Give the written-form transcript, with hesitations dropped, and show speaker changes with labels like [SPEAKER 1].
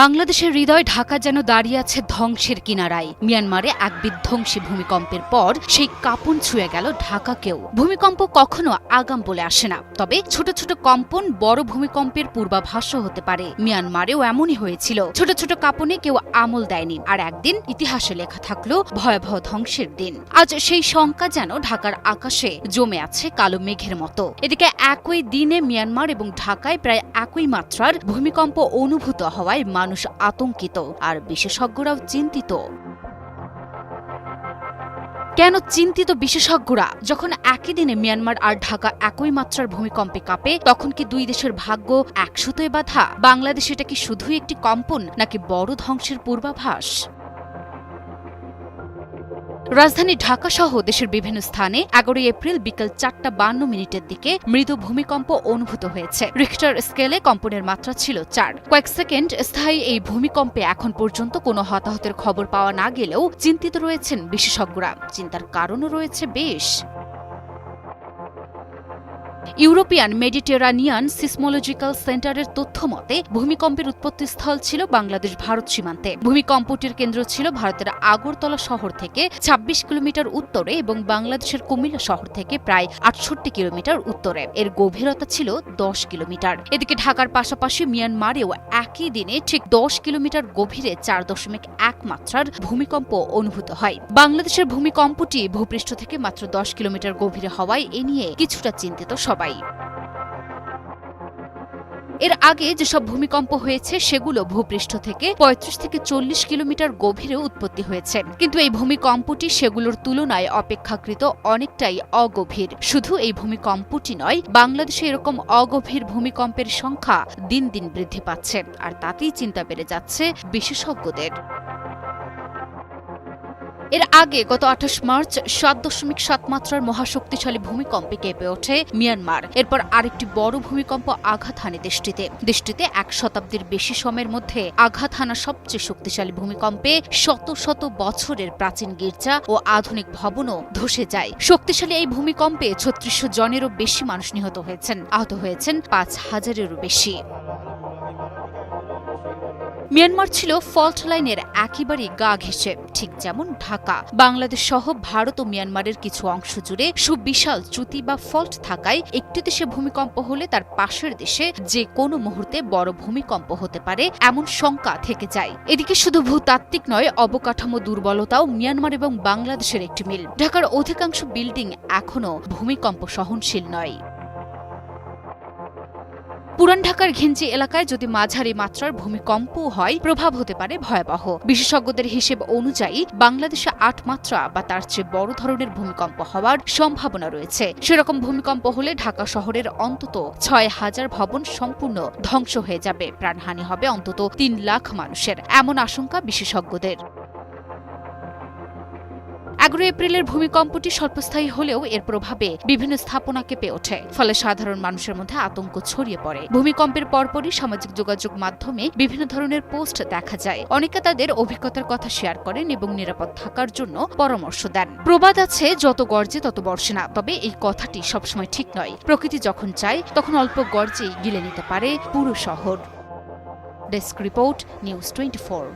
[SPEAKER 1] বাংলাদেশের হৃদয় ঢাকা যেন দাঁড়িয়ে আছে ধ্বংসের কিনারায়। মিয়ানমারে এক বিধ্বংসী ভূমিকম্পের পর সেই কাঁপন ছুঁয়ে গেল ঢাকাকেও। ভূমিকম্প কখনো আগাম বলে আসে না, তবে ছোট ছোট কম্পন বড় ভূমিকম্পের পূর্বাভাসও হতে পারে। মিয়ানমারেও এমনই হয়েছিল। ছোট ছোট কাঁপনে কেউ আমল দেয়নি, আর একদিন ইতিহাসে লেখা থাকলো ভয়াবহ ধ্বংসের দিন। আজ সেই শঙ্কা যেন ঢাকার আকাশে জমে আছে কালো মেঘের মতো। এদিকে একই দিনে মিয়ানমার এবং ঢাকায় প্রায় একই মাত্রার ভূমিকম্প অনুভূত হওয়ায় মানুষ আতঙ্কিত, আর বিশেষজ্ঞরাও চিন্তিত। কেন চিন্তিত বিশেষজ্ঞরা? যখন একই দিনে মিয়ানমার আর ঢাকা একই মাত্রার ভূমিকম্পে কাঁপে, তখন কি দুই দেশের ভাগ্য একসুতোয় বাঁধা? বাংলাদেশ এটা কি শুধুই একটি কম্পন, নাকি বড় ধ্বংসের পূর্বাভাস? রাজধানী ঢাকা সহ দেশের বিভিন্ন স্থানে 11 এপ্রিল বিকেল 4:52 দিকে মৃদু ভূমিকম্প অনুভূত হয়েছে। রিখটার স্কেলে কম্পনের মাত্রা ছিল 4। কয়েক সেকেন্ড স্থায়ী এই ভূমিকম্পে এখন পর্যন্ত কোনো হতাহতের খবর পাওয়া না গেলেও চিন্তিত রয়েছেন বিশেষজ্ঞরা। চিন্তার কারণও রয়েছে বেশ। ইউরোপিয়ান মেডিটেরানিয়ান সিসমোলজিক্যাল সেন্টারের তথ্য মতে ভূমিকম্পের উৎপত্তিস্থল ছিল বাংলাদেশ ভারত সীমান্তে। ভূমিকম্পটির কেন্দ্র ছিল ভারতের আগরতলা শহর থেকে 26 কিলোমিটার উত্তরে এবং বাংলাদেশের কুমিল্লা শহর থেকে প্রায় 68 কিলোমিটার উত্তরে। এর গভীরতা ছিল 10 কিলোমিটার। এদিকে ঢাকার পাশাপাশি মিয়ানমারেও একই দিনে ঠিক 10 কিলোমিটার গভীরে 4.1 মাত্রার ভূমিকম্প অনুভূত হয়। বাংলাদেশের ভূমিকম্পটি ভূপৃষ্ঠ থেকে মাত্র 10 কিলোমিটার গভীরে হওয়ায় এ নিয়ে কিছুটা চিন্তিত সবাই। এর আগে যেসব ভূমিকম্প হয়েছে সেগুলো ভূপৃষ্ঠ থেকে 35 থেকে 40 কিলোমিটার গভীরে উৎপত্তি হয়েছে, কিন্তু এই ভূমিকম্পটি সেগুলোর তুলনায় অপেক্ষাকৃত অনেকটাই অগভীর। শুধু এই ভূমিকম্পটি নয়, বাংলাদেশে এরকম অগভীর ভূমিকম্পের সংখ্যা দিন দিন বৃদ্ধি পাচ্ছে, আর তাতেই চিন্তা বেড়ে যাচ্ছে বিশেষজ্ঞদের। এর আগে গত 28 মার্চ 7.7 মাত্রার মহাশক্তিশালী ভূমিকম্পে কেঁপে ওঠে মিয়ানমার। এরপর আরেকটি বড় ভূমিকম্প আঘাত হানে দেশটিতে 1 শতাব্দীর বেশি সময়ের মধ্যে আঘাত হানা সবচেয়ে শক্তিশালী ভূমিকম্পে শত শত বছরের প্রাচীন গির্জা ও আধুনিক ভবনও ধসে যায়। শক্তিশালী এই ভূমিকম্পে 3600 জনেরও বেশি মানুষ নিহত হয়েছেন, আহত হয়েছেন 5000-এরও বেশি। মিয়ানমার ছিল ফল্ট লাইনের একেবারেই গা ঘেঁষে, ঠিক যেমন ঢাকা। বাংলাদেশ সহ ভারত ও মিয়ানমারের কিছু অংশ জুড়ে সুবিশাল চ্যুতি বা ফল্ট থাকায় একটি দেশে ভূমিকম্প হলে তার পাশের দেশে যে কোনো মুহূর্তে বড় ভূমিকম্প হতে পারে এমন শঙ্কা থেকে যায়। এদিকে শুধু ভূতাত্ত্বিক নয়, অবকাঠামো দুর্বলতাও মিয়ানমার এবং বাংলাদেশের একটি মিল। ঢাকার অধিকাংশ বিল্ডিং এখনও ভূমিকম্প সহনশীল নয়। পুরান ঢাকার ঘিঞ্জি এলাকায় যদি মাঝারি মাত্রার ভূমিকম্প হয়, প্রভাব হতে পারে ভয়াবহ। বিশেষজ্ঞদের হিসেব অনুযায়ী বাংলাদেশে 8 মাত্রা বা তার চেয়ে বড় ধরনের ভূমিকম্প হওয়ার সম্ভাবনা রয়েছে। সেরকম ভূমিকম্প হলে ঢাকা শহরের অন্তত 6000 ভবন সম্পূর্ণ ধ্বংস হয়ে যাবে, প্রাণহানি হবে অন্তত 3 লাখ মানুষের, এমন আশঙ্কা বিশেষজ্ঞদের। 11 এপ্রিলের ভূমিকম্পটি স্বল্পস্থায়ী হলেও এর প্রভাবে বিভিন্ন স্থাপনা কেঁপে ওঠে, ফলে সাধারণ মানুষের মধ্যে আতঙ্ক ছড়িয়ে পড়ে। ভূমিকম্পের পরপরই সামাজিক যোগাযোগ মাধ্যমে বিভিন্ন ধরনের পোস্ট দেখা যায়। অনেকে তাদের অভিজ্ঞতার কথা শেয়ার করেন এবং নিরাপদ থাকার জন্য পরামর্শ দেন। প্রবাদ আছে, যত গর্জে তত বর্ষে না, তবে এই কথাটি সবসময় ঠিক নয়। প্রকৃতি যখন চায় তখন অল্প গর্জেই গিলে নিতে পারে পুরো শহর। Desk report, news 24।